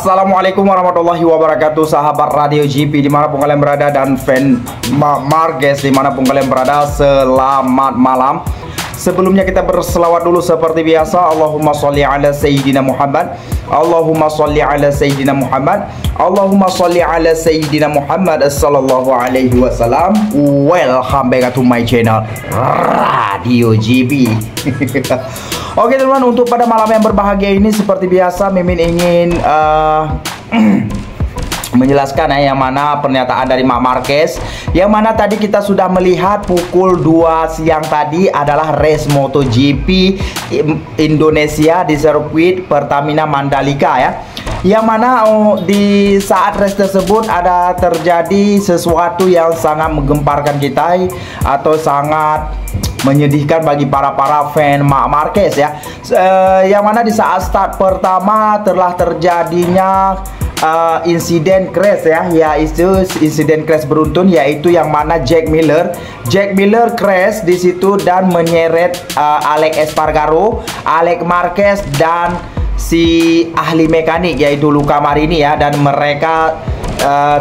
Assalamualaikum warahmatullahi wabarakatuh, sahabat Radio GP dimanapun kalian berada dan fan Marquez dimanapun kalian berada, selamat malam. Sebelumnya kita berselawat dulu seperti biasa. Allahumma sholli ala Sayyidina Muhammad, Allahumma sholli ala Sayyidina Muhammad, Allahumma sholli ala Sayyidina Muhammad sallallahu alaihi wasallam. Welcome back to my channel Radio GB. Oke teman-teman, untuk pada malam yang berbahagia ini seperti biasa Mimin ingin menjelaskan yang mana pernyataan dari Marc Marquez, yang mana tadi kita sudah melihat pukul 2 siang tadi adalah race MotoGP Indonesia di sirkuit Pertamina Mandalika ya. Yang mana di saat race tersebut ada terjadi sesuatu yang sangat menggemparkan kita atau sangat menyedihkan bagi para fan Marc Marquez ya. Yang mana di saat start pertama telah terjadinya insiden crash ya, yaitu insiden crash beruntun, yaitu yang mana Jack Miller crash di situ dan menyeret Alex Espargaro, Alex Marquez dan si ahli mekanik yaitu Luca Marini ya, dan mereka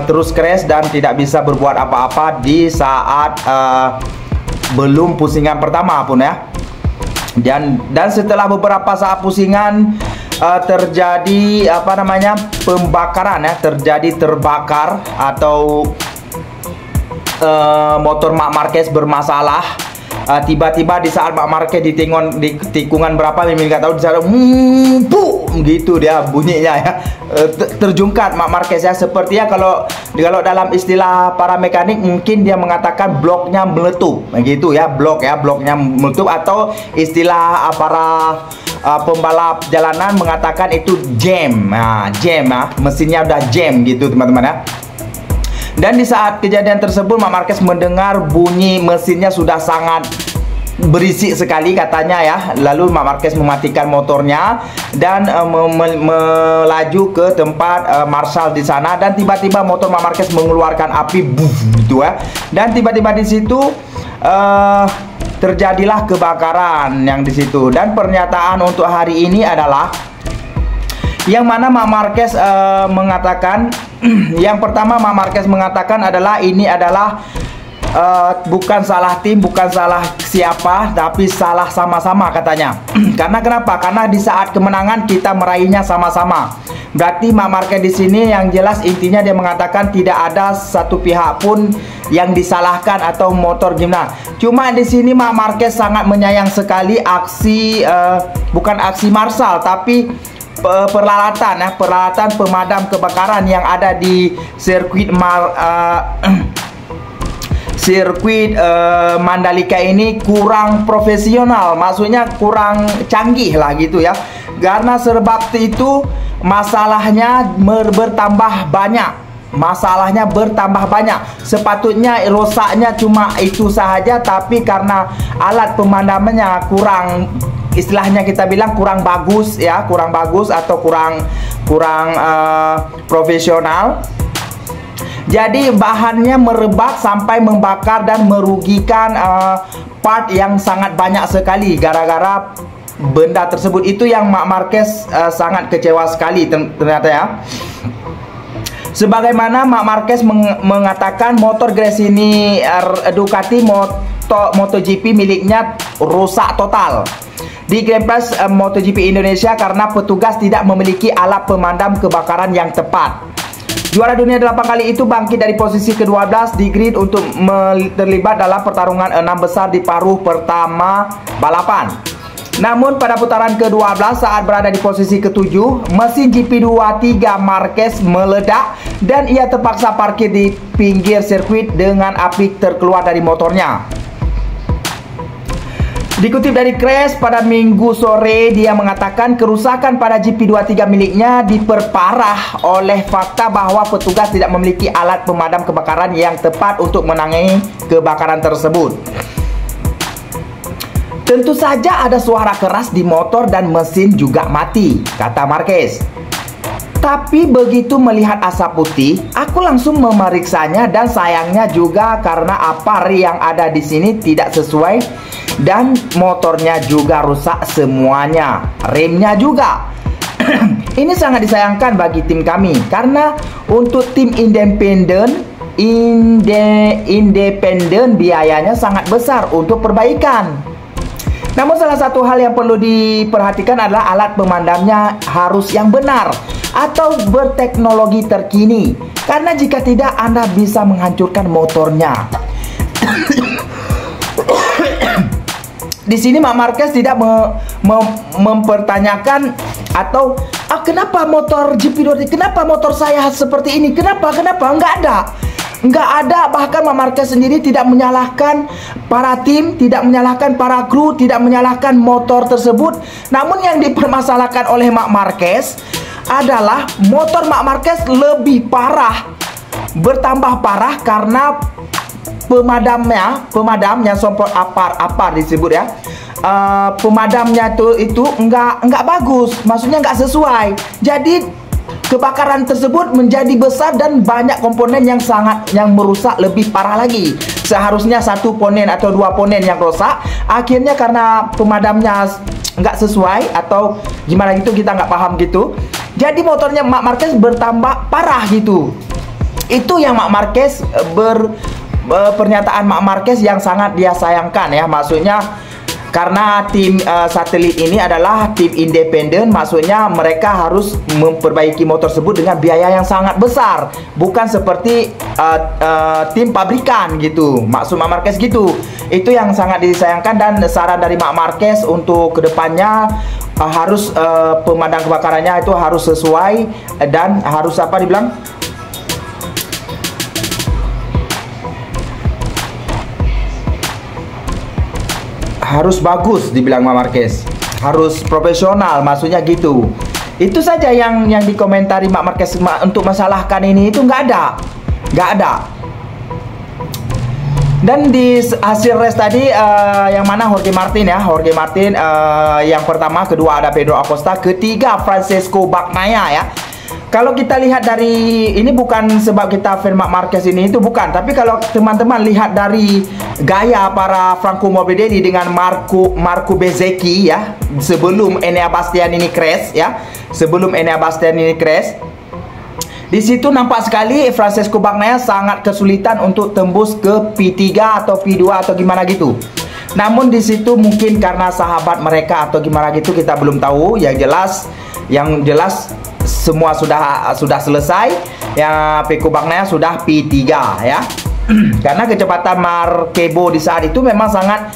terus crash dan tidak bisa berbuat apa-apa di saat belum pusingan pertama pun ya. Dan setelah beberapa saat pusingan terjadi pembakaran ya, terjadi terbakar atau motor Marc Marquez bermasalah. Tiba-tiba di saat Marc Marquez di tikungan berapa Mimin nggak tahu, di saat gitu dia bunyinya ya, terjungkat Marc Marquez ya. Sepertinya kalau dalam istilah para mekanik mungkin dia mengatakan bloknya meletup gitu ya, bloknya meletup, atau istilah para pembalap jalanan mengatakan itu jam. Jam ya, mesinnya udah jam gitu teman-teman ya. Dan di saat kejadian tersebut Marc Marquez mendengar bunyi mesinnya sudah sangat berisik sekali katanya ya. Lalu Marc Marquez mematikan motornya dan melaju ke tempat marshal di sana, dan tiba-tiba motor Marc Marquez mengeluarkan api gitu ya. Dan tiba-tiba di situ terjadilah kebakaran yang di situ. Dan pernyataan untuk hari ini adalah yang mana Marc Marquez mengatakan yang pertama Marc Marquez mengatakan adalah ini adalah bukan salah tim, bukan salah siapa, tapi salah sama-sama katanya. Karena kenapa? Karena di saat kemenangan kita meraihnya sama-sama. Berarti Marc Marquez di sini yang jelas intinya dia mengatakan tidak ada satu pihak pun yang disalahkan atau motor gimana. Cuma di sini Marc Marquez sangat menyayang sekali aksi bukan aksi marshal tapi peralatan pemadam kebakaran yang ada di sirkuit Mandalika ini kurang profesional, maksudnya kurang canggih lah gitu ya. Karena sebab itu masalahnya bertambah banyak. Sepatutnya rusaknya cuma itu saja, tapi karena alat pemadamannya kurang, istilahnya kita bilang kurang bagus atau kurang profesional. Jadi bahannya merebak sampai membakar dan merugikan part yang sangat banyak sekali gara-gara benda tersebut. Itu yang Marc Marquez sangat kecewa sekali ternyata ya. Sebagaimana Marc Marquez mengatakan motor Gresini Ducati MotoGP miliknya rusak total di Grand Prix MotoGP Indonesia karena petugas tidak memiliki alat pemadam kebakaran yang tepat. Juara dunia 8 kali itu bangkit dari posisi ke-12 di grid untuk terlibat dalam pertarungan 6 besar di paruh pertama balapan. Namun pada putaran ke-12 saat berada di posisi ke-7, mesin GP23 Marquez meledak dan ia terpaksa parkir di pinggir sirkuit dengan api terkeluar dari motornya. Dikutip dari Crash pada Minggu sore, dia mengatakan kerusakan pada GP23 miliknya diperparah oleh fakta bahwa petugas tidak memiliki alat pemadam kebakaran yang tepat untuk menangani kebakaran tersebut. Tentu saja ada suara keras di motor dan mesin juga mati, kata Marquez. Tapi begitu melihat asap putih, aku langsung memeriksanya dan sayangnya juga karena apar yang ada di sini tidak sesuai dan motornya juga rusak semuanya, remnya juga. Ini sangat disayangkan bagi tim kami karena untuk tim independen biayanya sangat besar untuk perbaikan. Namun salah satu hal yang perlu diperhatikan adalah alat pemadamnya harus yang benar atau berteknologi terkini, karena jika tidak Anda bisa menghancurkan motornya. Di sini Mak Marquez tidak mempertanyakan atau kenapa motor GP2, kenapa motor saya seperti ini, kenapa, nggak ada. Bahkan Mak Marquez sendiri tidak menyalahkan para tim, tidak menyalahkan para kru, tidak menyalahkan motor tersebut. Namun yang dipermasalahkan oleh Mak Marquez adalah motor Mak Marquez lebih parah, bertambah parah karena pemadamnya semprot apar disebut ya. Pemadamnya itu nggak bagus, maksudnya nggak sesuai. Jadi kebakaran tersebut menjadi besar dan banyak komponen yang merusak lebih parah lagi. Seharusnya satu ponen atau dua ponen yang rusak, akhirnya karena pemadamnya nggak sesuai atau gimana gitu, kita nggak paham gitu. Jadi motornya Mak Marquez bertambah parah gitu. Itu yang Mak Marquez pernyataan Mak Marquez yang sangat dia sayangkan ya. Maksudnya karena tim satelit ini adalah tim independen, maksudnya mereka harus memperbaiki motor tersebut dengan biaya yang sangat besar, bukan seperti tim pabrikan gitu. Maksud Mak Marquez gitu. Itu yang sangat disayangkan, dan saran dari Mak Marquez untuk kedepannya harus pemadam kebakarannya itu harus sesuai dan harus apa dibilang, harus bagus, dibilang Mak Marquez, harus profesional, maksudnya gitu. Itu saja yang dikomentari Mak Marquez untuk masalahkan ini. Itu nggak ada. Dan di hasil race tadi yang mana Jorge Martin yang pertama, kedua ada Pedro Acosta, ketiga Francesco Bagnaia ya. Kalau kita lihat dari ini, bukan sebab kita fan Mak Marquez ini itu bukan, tapi kalau teman-teman lihat dari gaya para Franco Morbidelli dengan Marco Bezzecchi ya, sebelum Enea Bastianini crash ya, di situ nampak sekali Francesco Bagnaia sangat kesulitan untuk tembus ke P3 atau P2 atau gimana gitu. Namun di situ mungkin karena sahabat mereka atau gimana gitu, kita belum tahu. Yang jelas semua sudah selesai. Ya, Pecco Bagnaia sudah P3 ya. Karena kecepatan Marquebo di saat itu memang sangat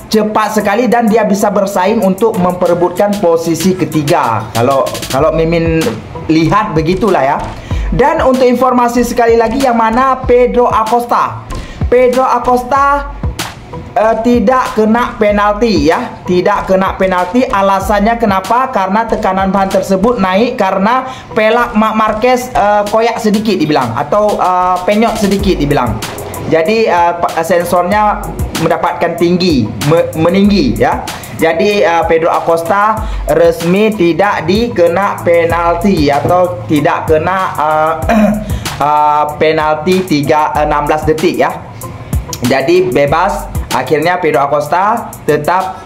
cepat sekali, dan dia bisa bersaing untuk memperebutkan posisi ketiga. Kalau Mimin lihat begitulah ya. Dan untuk informasi sekali lagi, yang mana Pedro Acosta tidak kena penalti ya, tidak kena penalti. Alasannya kenapa? Karena tekanan bahan tersebut naik karena pelak Mak Marquez koyak sedikit dibilang, atau penyot sedikit dibilang. Jadi sensornya mendapatkan meninggi ya. Jadi Pedro Acosta resmi tidak dikena penalti atau tidak kena penalti 16 detik ya. Jadi bebas. Akhirnya Pedro Acosta tetap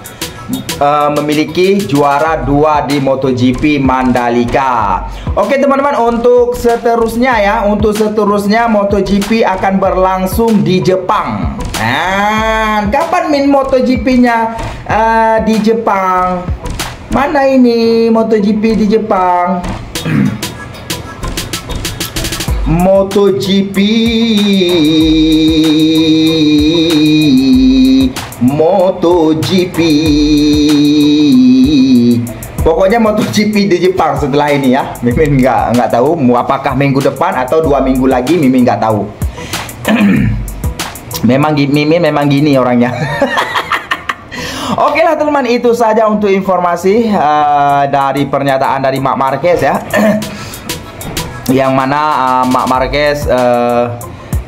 memiliki juara 2 di MotoGP Mandalika. Oke teman-teman, untuk seterusnya MotoGP akan berlangsung di Jepang. Kapan MotoGP-nya di Jepang? Mana ini MotoGP di Jepang? MotoGP pokoknya MotoGP di Jepang setelah ini ya. Mimin nggak tahu apakah minggu depan atau 2 minggu lagi, Mimin nggak tahu. Mimin memang gini orangnya. Oke lah teman, itu saja untuk informasi dari pernyataan dari Mak Marquez ya. Yang mana Mak Marquez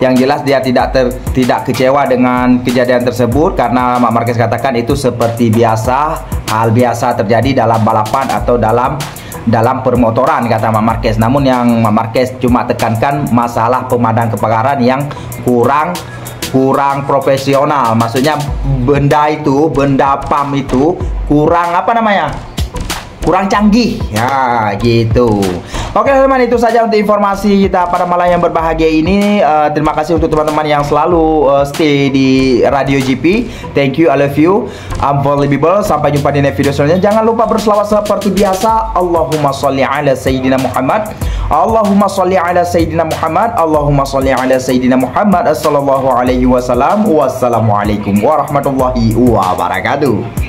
yang jelas dia tidak kecewa dengan kejadian tersebut, karena Mak Marquez katakan itu seperti biasa, hal biasa terjadi dalam balapan atau dalam permotoran, kata Mak Marquez. Namun yang Mak Marquez cuma tekankan masalah pemadam kebakaran yang kurang profesional. Maksudnya benda pam itu kurang kurang canggih ya gitu. Oke teman-teman, itu saja untuk informasi kita pada malam yang berbahagia ini. Terima kasih untuk teman-teman yang selalu stay di Radio GP. Thank you, I love you, unbelievable. Sampai jumpa di next video selanjutnya. Jangan lupa berselawat seperti biasa. Allahumma sholli ala Sayyidina Muhammad, Allahumma sholli ala Sayyidina Muhammad, Allahumma sholli ala Sayyidina Muhammad, sallallahu alaihi wasallam. Wassalamualaikum warahmatullahi wabarakatuh.